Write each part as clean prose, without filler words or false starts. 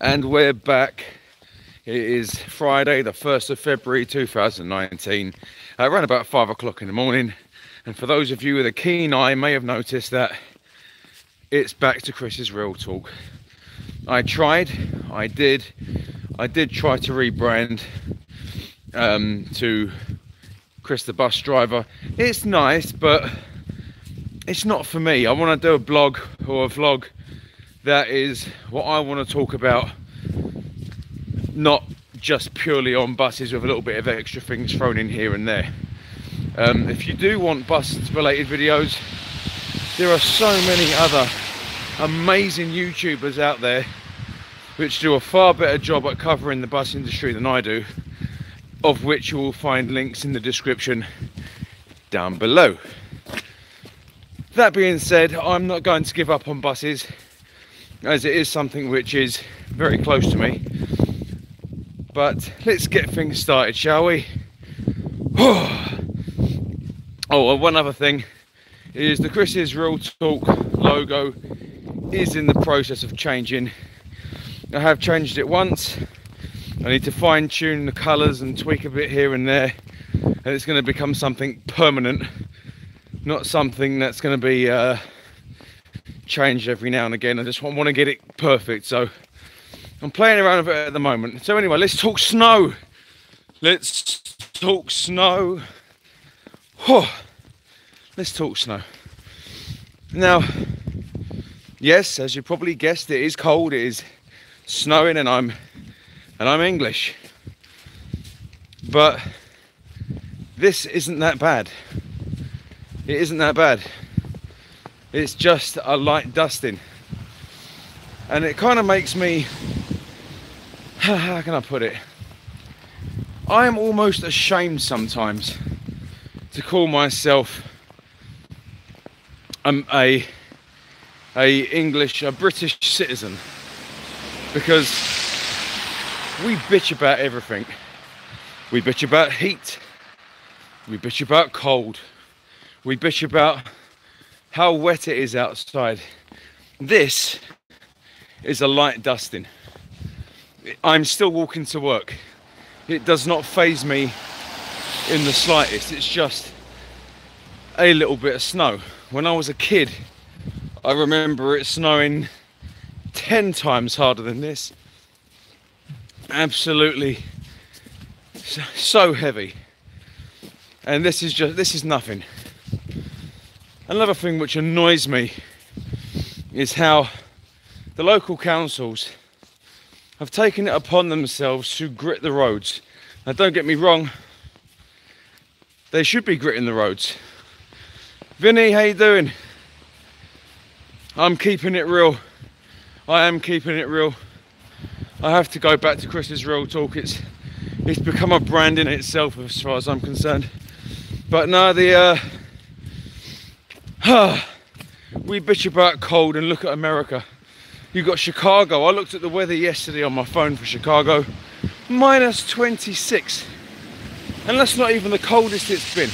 And we're back. It is Friday, the 1st of February 2019, around about 5 o'clock in the morning. And for those of you with a keen eye may have noticed that it's back to Chris's Real Talk. I did try to rebrand to Chris the Bus Driver. It's nice, but it's not for me. I want to do a blog or a vlog that is what I want to talk about, not just purely on buses with a little bit of extra things thrown in here and there. If you do want bus related videos, there are so many other amazing YouTubers out there which do a far better job at covering the bus industry than I do, of which you will find links in the description down below. That being said, I'm not going to give up on buses, as it is something which is very close to me. But let's get things started, shall we? Oh, one other thing is the Chris's Real Talk logo is in the process of changing. I have changed it once. I need to fine tune the colours and tweak a bit here and there, and it's going to become something permanent, not something that's going to be changed every now and again. I just want to get it perfect, so I'm playing around with it at the moment. So anyway, let's talk snow. Let's talk snow. Let's talk snow. Now, yes, as you probably guessed, it is cold. It is snowing, and I'm English. But this isn't that bad. It isn't that bad. It's just a light dusting, and it kind of makes me, how can I put it? I am almost ashamed sometimes to call myself a British citizen, because we bitch about everything. We bitch about heat. We bitch about cold. We bitch about how wet it is outside. This is a light dusting. I'm still walking to work. It does not faze me in the slightest. It's just a little bit of snow. When I was a kid, I remember it snowing 10 times harder than this. Absolutely so heavy. And this is nothing. Another thing which annoys me is how the local councils have taken it upon themselves to grit the roads. Now, don't get me wrong, they should be gritting the roads. Vinny, how you doing? I'm keeping it real. I am keeping it real. I have to go back to Chris's Real Talk. It's become a brand in itself as far as I'm concerned. But no, we bitch about cold, and look at America. You've got Chicago. I looked at the weather yesterday on my phone for Chicago. -26. And that's not even the coldest it's been.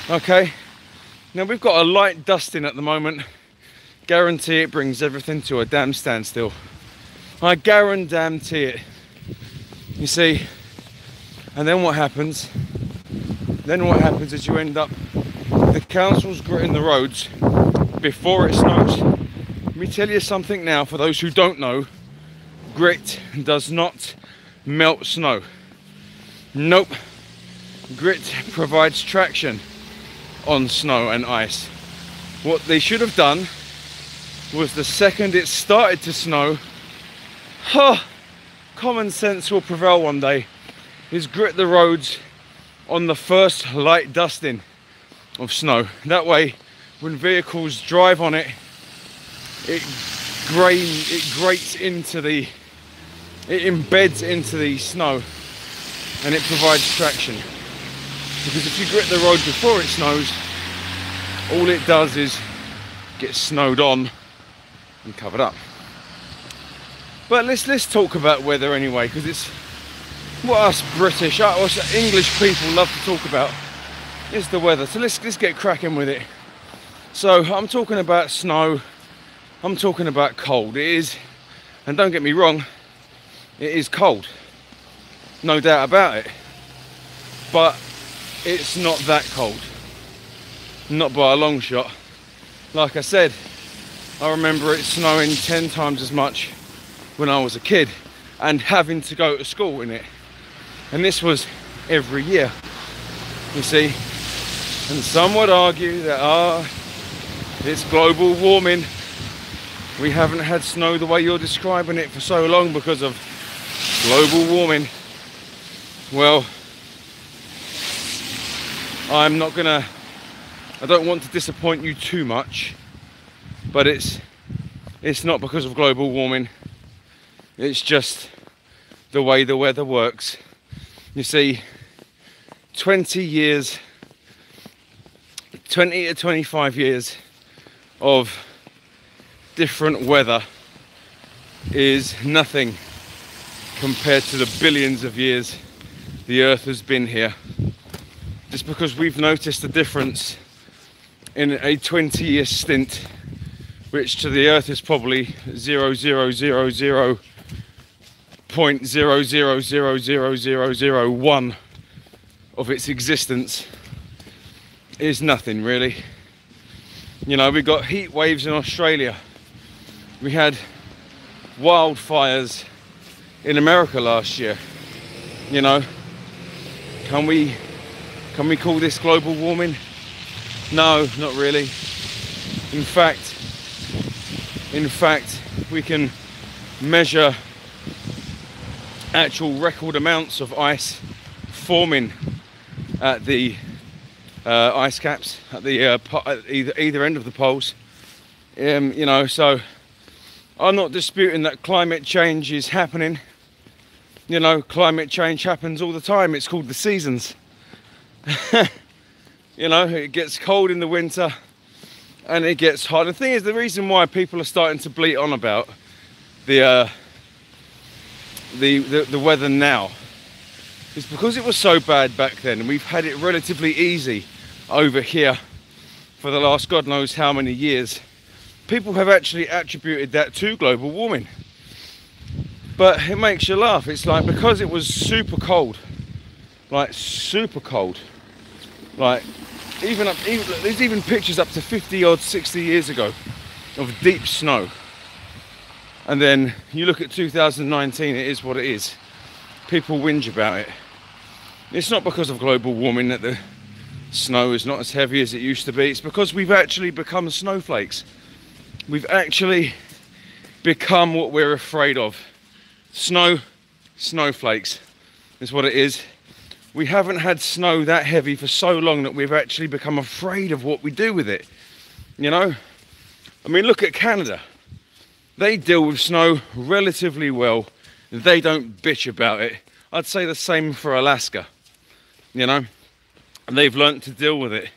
Okay. Now we've got a light dusting at the moment. Guarantee it brings everything to a damn standstill. I guarantee it. You see. And then what happens? Is you end up, the council's gritting the roads before it snows. Let me tell you something now, for those who don't know, grit does not melt snow. Nope. Grit provides traction on snow and ice. What they should have done was, the second it started to snow, common sense will prevail one day, is grit the roads on the first light dusting of snow. That way, when vehicles drive on it, it embeds into the snow, and it provides traction. Because if you grit the road before it snows, all it does is get snowed on and covered up. But let's talk about weather anyway, because it's what us British, us English people love to talk about, is the weather. So let's get cracking with it. So I'm talking about snow, I'm talking about cold. It is, and don't get me wrong, It is cold, no doubt about it, but it's not that cold, not by a long shot. Like I said, I remember it snowing 10 times as much when I was a kid and having to go to school in it, and this was every year, you see. And some would argue that it's global warming. We haven't had snow the way you're describing it for so long because of global warming. Well, I don't want to disappoint you too much, but it's not because of global warming. It's just the way the weather works. You see, 20 to 25 years of different weather is nothing compared to the billions of years the earth has been here. Just because we've noticed the difference in a 20-year stint, which to the earth is probably 0.000000001 of its existence, is nothing really. You know, we got heat waves in Australia. We had wildfires in America last year. You know, can we call this global warming? No, not really. In fact, we can measure actual record amounts of ice forming at the ice caps at the either end of the poles. You know, so I'm not disputing that climate change is happening. You know, climate change happens all the time. It's called the seasons. You know, it gets cold in the winter and it gets hot. The thing is, the reason why people are starting to bleat on about the weather now is because it was so bad back then, and we've had it relatively easy over here for the last God knows how many years. People have actually attributed that to global warming. But it makes you laugh. It's like, because it was super cold, like super cold, like there's even pictures up to 50 odd 60 years ago of deep snow. And then you look at 2019, it is what it is. People whinge about it. It's not because of global warming that the snow is not as heavy as it used to be. It's because we've actually become snowflakes. We've actually become what we're afraid of. Snowflakes is what it is. We haven't had snow that heavy for so long that we've actually become afraid of what we do with it. You know? I mean, look at Canada. They deal with snow relatively well. They don't bitch about it. I'd say the same for Alaska. You know? And they've learnt to deal with it.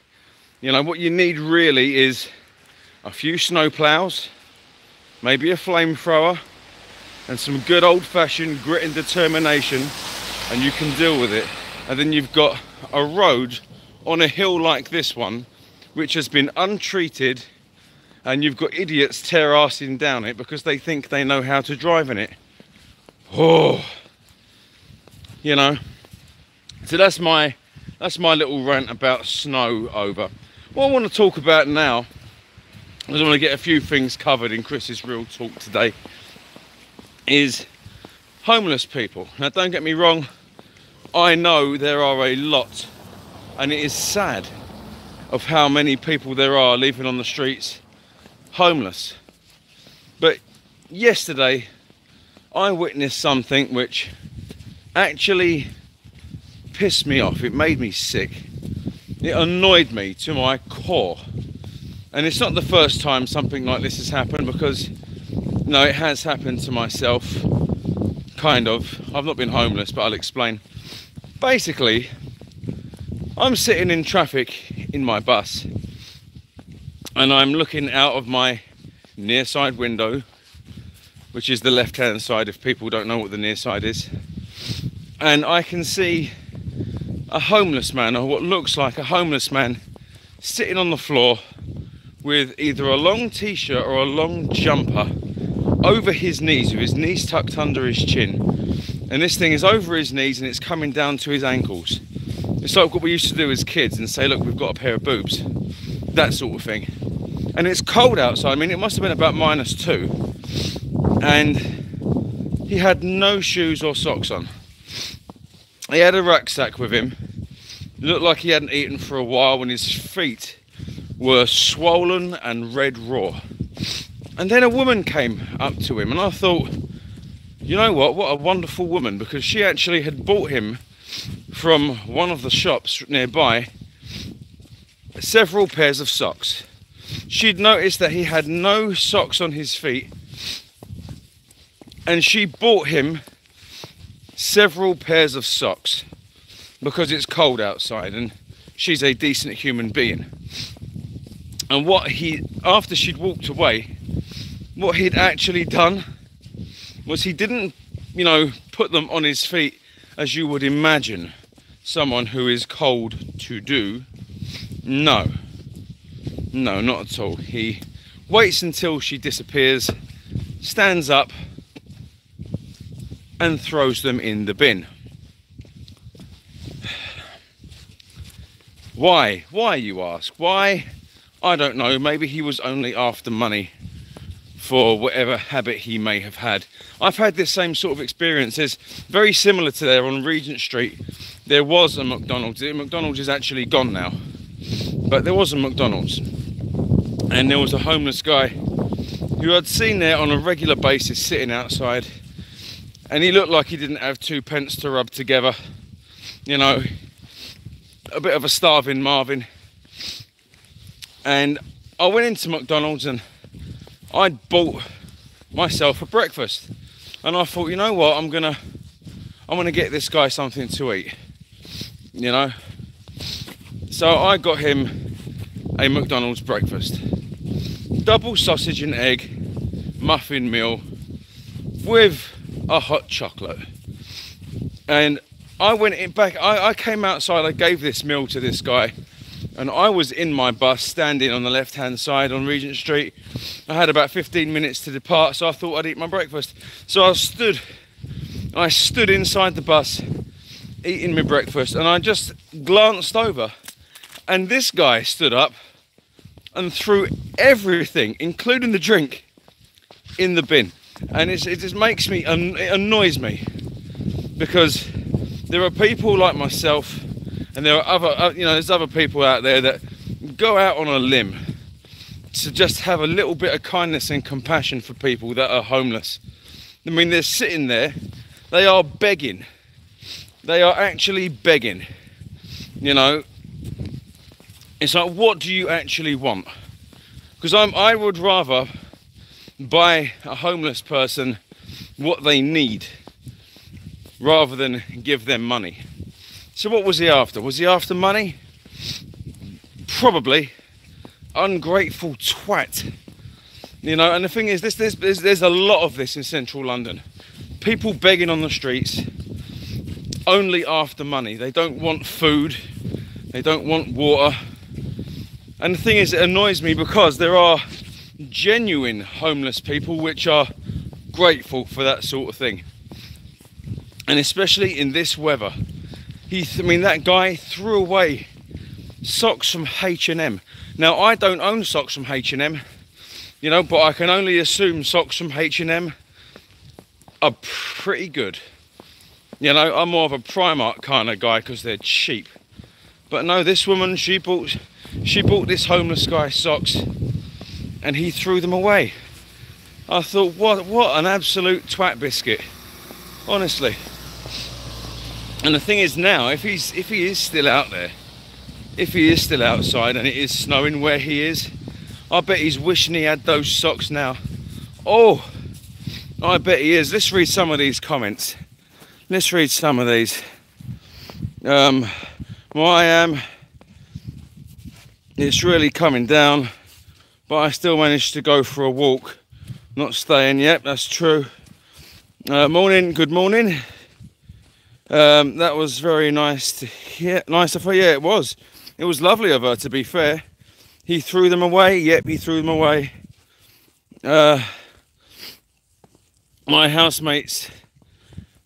You know, what you need really is a few snow plows, maybe a flamethrower, and some good old-fashioned grit and determination, and you can deal with it. And then you've got a road on a hill like this one, which has been untreated, and you've got idiots tear-assing down it because they think they know how to drive in it. Oh, you know. So that's my little rant about snow over. What I want to talk about now is I want to get a few things covered in Chris's Real Talk today, is homeless people. Now, don't get me wrong, I know there are a lot, and it is sad of how many people there are living on the streets homeless. But yesterday I witnessed something which actually pissed me off. It made me sick. It annoyed me to my core. And it's not the first time something like this has happened, because no, it has happened to myself, kind of. I've not been homeless, but I'll explain. Basically, I'm sitting in traffic in my bus, and I'm looking out of my near side window, which is the left hand side if people don't know what the near side is, and I can see a homeless man, or what looks like a homeless man, sitting on the floor with either a long t-shirt or a long jumper over his knees, with his knees tucked under his chin, and this thing is over his knees and it's coming down to his ankles. It's like what we used to do as kids and say, look, we've got a pair of boobs, that sort of thing. And it's cold outside. I mean, it must have been about -2, and he had no shoes or socks on. He had a rucksack with him. It looked like he hadn't eaten for a while, and his feet were swollen and red raw. And then a woman came up to him, and I thought, you know what a wonderful woman, because she actually had bought him from one of the shops nearby several pairs of socks. She'd noticed that he had no socks on his feet, and she bought him several pairs of socks because it's cold outside and she's a decent human being. And after she'd walked away, what he'd actually done was he didn't, you know, put them on his feet as you would imagine someone who is cold to do. No, not at all. He waits until she disappears, stands up and throws them in the bin. Why, you ask? Why? I don't know. Maybe he was only after money for whatever habit he may have had. I've had this same sort of experiences, very similar to there on Regent Street. There was a McDonald's. The McDonald's is actually gone now, but there was a McDonald's, and there was a homeless guy who I'd seen there on a regular basis sitting outside, and he looked like he didn't have 2 pence to rub together, you know, a bit of a starving Marvin. And I went into McDonald's and I'd bought myself a breakfast, and I thought, you know what, I'm gonna get this guy something to eat, you know. So I got him a McDonald's breakfast, double sausage and egg muffin meal with a hot chocolate. And I went back, I came outside, I gave this meal to this guy, and I was in my bus standing on the left hand side on Regent Street. I had about 15 minutes to depart, so I thought I'd eat my breakfast. So I stood inside the bus eating my breakfast, and I just glanced over, and this guy stood up and threw everything, including the drink, in the bin. And it just makes me, it annoys me, because there are people like myself, and there are other, you know, there's other people out there that go out on a limb to just have a little bit of kindness and compassion for people that are homeless. I mean, they're sitting there, they are begging. They are actually begging, you know. It's like, what do you actually want? Because I would rather buy a homeless person what they need rather than give them money. So what was he after? Was he after money? Probably. Ungrateful twat. You know, and the thing is, there's a lot of this in central London. People begging on the streets only after money. They don't want food. They don't want water. And the thing is, it annoys me because there are genuine homeless people which are grateful for that sort of thing. And especially in this weather. I mean, that guy threw away socks from H&M. Now, I don't own socks from H&M, you know, but I can only assume socks from H&M are pretty good. You know, I'm more of a Primark kind of guy because they're cheap. But no, this woman, she bought this homeless guy socks, and he threw them away. I thought, what an absolute twat biscuit, honestly. And the thing is now, if he is still out there, if he is still outside and it is snowing where he is, I bet he's wishing he had those socks now. Oh, I bet he is. Let's read some of these comments. Let's read some of these. It's really coming down, but I still managed to go for a walk. Not staying yet, that's true. Morning, good morning. That was very nice to hear. Nice of her, yeah, it was. It was lovely of her, to be fair. He threw them away. Yep, he threw them away. My housemates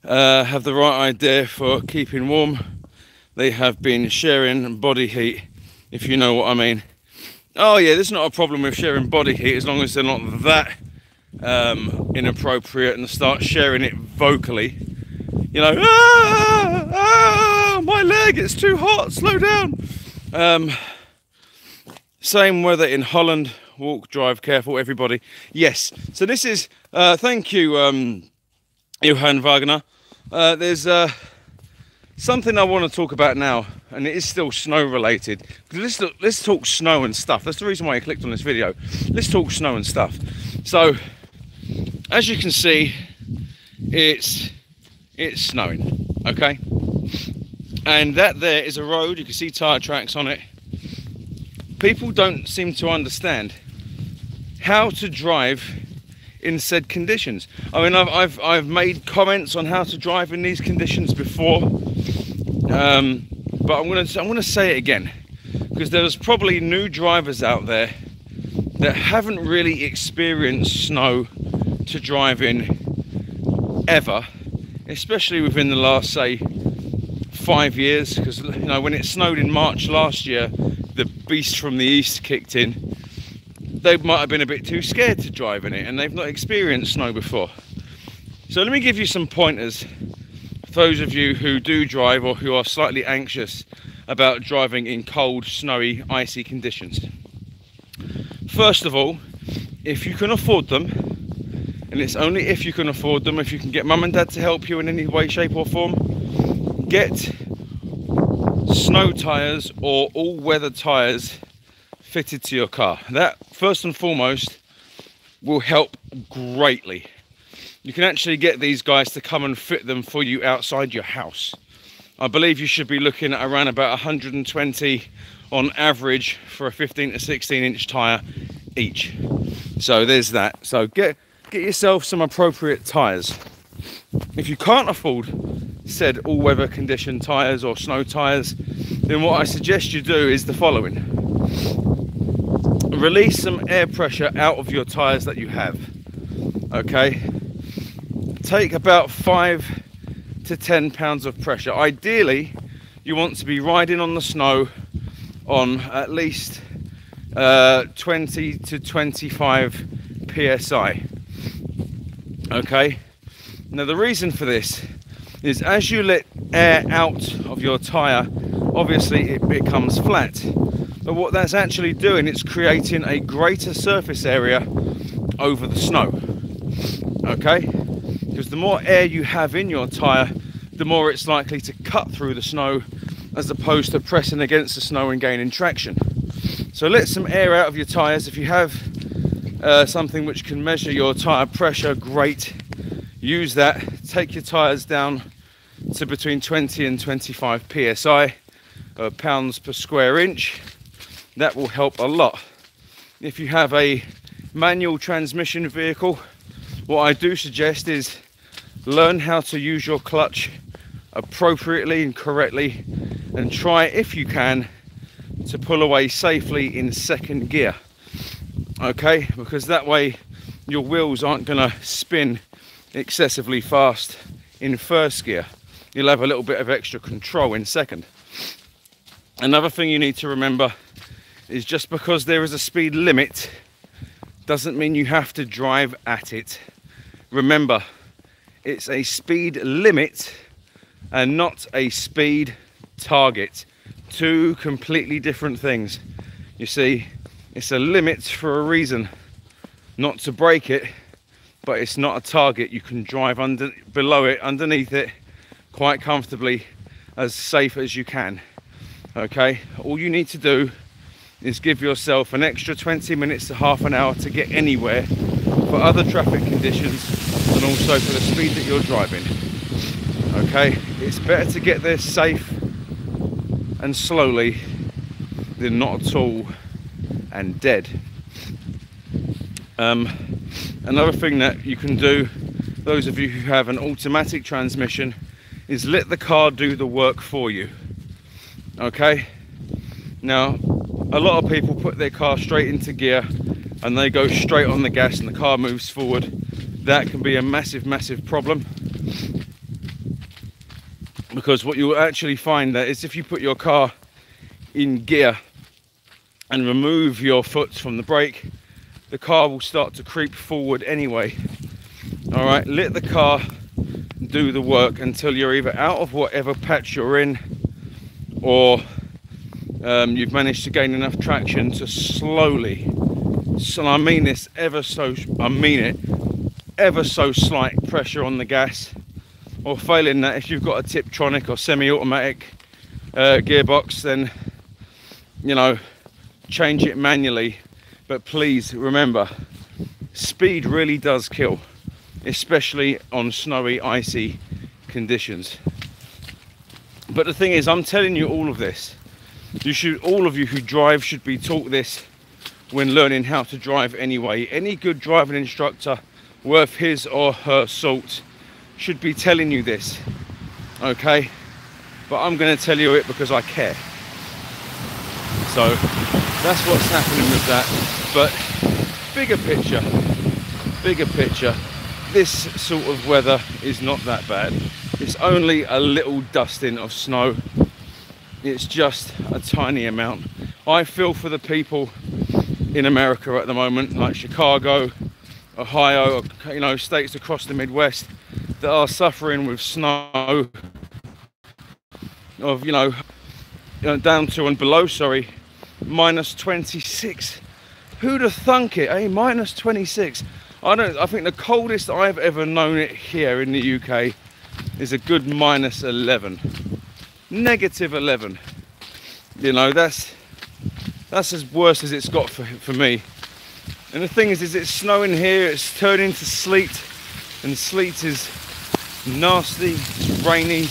have the right idea for keeping warm. They have been sharing body heat, if you know what I mean. Oh yeah, there's not a problem with sharing body heat as long as they're not that inappropriate and start sharing it vocally. You know, my leg, it's too hot, slow down. Same weather in Holland. Walk, drive, careful, everybody. Yes, so this is, thank you, Johan Wagner. There's something I want to talk about now, and it is still snow related. Let's talk snow and stuff. That's the reason why I clicked on this video. Let's talk snow and stuff. So, as you can see, it's snowing, okay? And that there is a road. You can see tyre tracks on it. People don't seem to understand how to drive in said conditions. I mean, I've made comments on how to drive in these conditions before, but I'm gonna say it again, because there's probably new drivers out there that haven't really experienced snow to drive in ever, especially within the last, say, 5 years. Because, you know, when it snowed in March last year, the beast from the east kicked in. They might have been a bit too scared to drive in it, and they've not experienced snow before. So let me give you some pointers for those of you who do drive or who are slightly anxious about driving in cold, snowy, icy conditions. First of all, if you can afford them, and it's only if you can afford them, if you can get mum and dad to help you in any way, shape or form, get snow tyres or all-weather tyres fitted to your car. That, first and foremost, will help greatly. You can actually get these guys to come and fit them for you outside your house. I believe you should be looking at around about 120 on average for a 15 to 16 inch tyre each. So there's that. So get yourself some appropriate tyres. If you can't afford said all-weather condition tyres or snow tyres, then what I suggest you do is the following. Release some air pressure out of your tyres that you have, okay? Take about 5 to 10 pounds of pressure. Ideally, you want to be riding on the snow on at least 20 to 25 psi, okay? Now the reason for this is as you let air out of your tyre, obviously it becomes flat. But what that's actually doing, it's creating a greater surface area over the snow, okay? Because the more air you have in your tyre, the more it's likely to cut through the snow as opposed to pressing against the snow and gaining traction. So let some air out of your tyres. If you have something which can measure your tyre pressure, great. Use that. Take your tyres down to between 20 and 25 psi, pounds per square inch. That will help a lot. If you have a manual transmission vehicle, what I do suggest is learn how to use your clutch appropriately and correctly, and try, if you can, to pull away safely in second gear, okay? Because that way your wheels aren't going to spin excessively fast in first gear. You'll have a little bit of extra control in second. Another thing you need to remember is just because there is a speed limit doesn't mean you have to drive at it. Remember, it's a speed limit and not a speed target. Two completely different things. You see, it's a limit for a reason, not to break it, but it's not a target. You can drive below it, underneath it, quite comfortably, as safe as you can, okay? All you need to do is give yourself an extra 20 minutes to half an hour to get anywhere for other traffic conditions and also for the speed that you're driving, okay? It's better to get there safe and slowly than not at all and dead. Another thing that you can do, those of you who have an automatic transmission, is let the car do the work for you, okay? Now, a lot of people put their car straight into gear and they go straight on the gas and the car moves forward. That can be a massive, massive problem. because what you'll actually find that is if you put your car in gear and remove your foot from the brake, the car will start to creep forward anyway. All right, let the car do the work until you're either out of whatever patch you're in, or you've managed to gain enough traction to slowly, so I mean this ever so slight pressure on the gas, or failing that, if you've got a Tiptronic or semi-automatic gearbox, then, you know, change it manually. But please remember, speed really does kill, especially on snowy, icy conditions. But the thing is, I'm telling you all of this, all of you who drive should be taught this when learning how to drive anyway. Any good driving instructor worth his or her salt should be telling you this, okay? But I'm going to tell you it because I care. So that's what's happening with that. But bigger picture, this sort of weather is not that bad. It's only a little dusting of snow. It's just a tiny amount. I feel for the people in America at the moment, like Chicago, Ohio, you know, states across the Midwest that are suffering with snow of, you know, down to and below, sorry, minus 26. Who'd have thunk it, eh? Minus 26. I think the coldest I've ever known it here in the UK is a good minus 11. Negative 11. You know, that's as worse as it's got for me. And the thing is it's snowing here, it's turning to sleet, and sleet is nasty, it's rainy,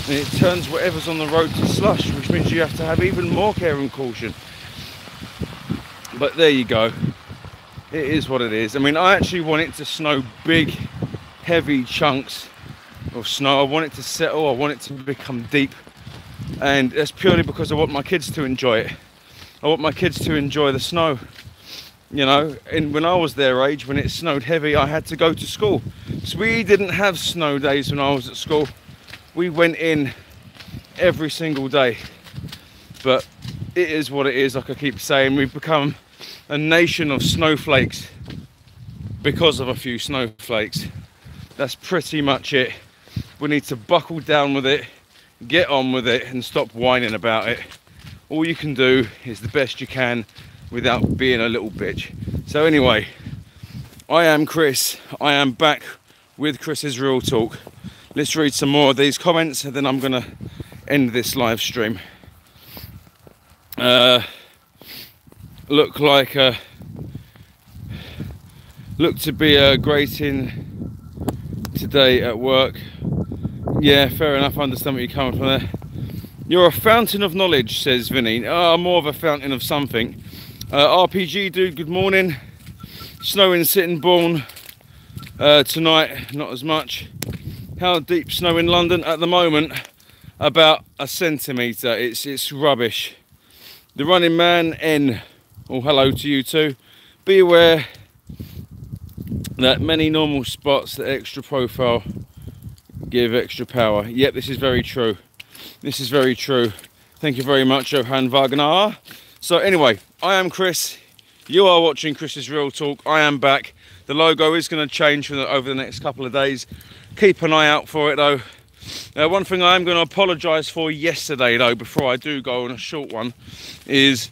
and it turns whatever's on the road to slush, which means you have to have even more care and caution. But there you go, it is what it is. I mean, I actually want it to snow big, heavy chunks of snow. I want it to settle, I want it to become deep, and that's purely because I want my kids to enjoy it. I want my kids to enjoy the snow. You know, and when I was their age, when it snowed heavy, I had to go to school. So we didn't have snow days when I was at school. We went in every single day. But it is what it is, like I keep saying. We've become a nation of snowflakes because of a few snowflakes. That's pretty much it. We need to buckle down with it, get on with it, and stop whining about it. All you can do is the best you can without being a little bitch. So anyway, I am Chris. I am back with Chris's Real Talk. Let's read some more of these comments and then I'm gonna end this live stream. Look to be a grating today at work. Yeah, fair enough, I understand where you're coming from there. You're a fountain of knowledge, says Vinny. More of a fountain of something. RPG dude, good morning. Snow in Sittingbourne tonight, not as much. How deep snow in London at the moment? About a centimetre. It's rubbish. The Running Man N. Oh, hello to you too. Be aware that many normal spots, the extra profile, give extra power. Yep, this is very true. This is very true. Thank you very much, Johan Wagner. So anyway, I am Chris. You are watching Chris's Real Talk. I am back. The logo is going to change over the next couple of days. Keep an eye out for it though. One thing I am going to apologise for yesterday though, before I do go on a short one, is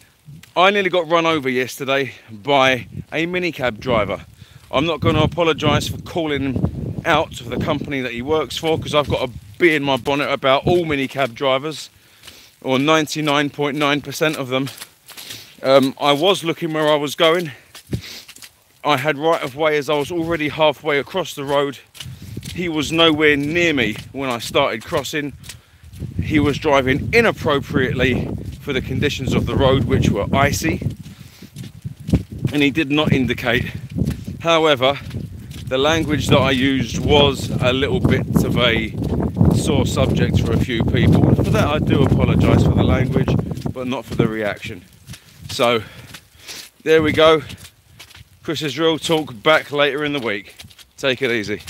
I nearly got run over yesterday by a minicab driver. I'm not going to apologise for calling him out to the company that he works for, because I've got a bee in my bonnet about all minicab drivers, or 99.9% of them. I was looking where I was going. I had right of way as I was already halfway across the road. He was nowhere near me when I started crossing. He was driving inappropriately for the conditions of the road, which were icy, and he did not indicate. However, the language that I used was a little bit of a sore subject for a few people. For that I do apologise for the language, but not for the reaction. So there we go. Chris's Real Talk back later in the week. Take it easy.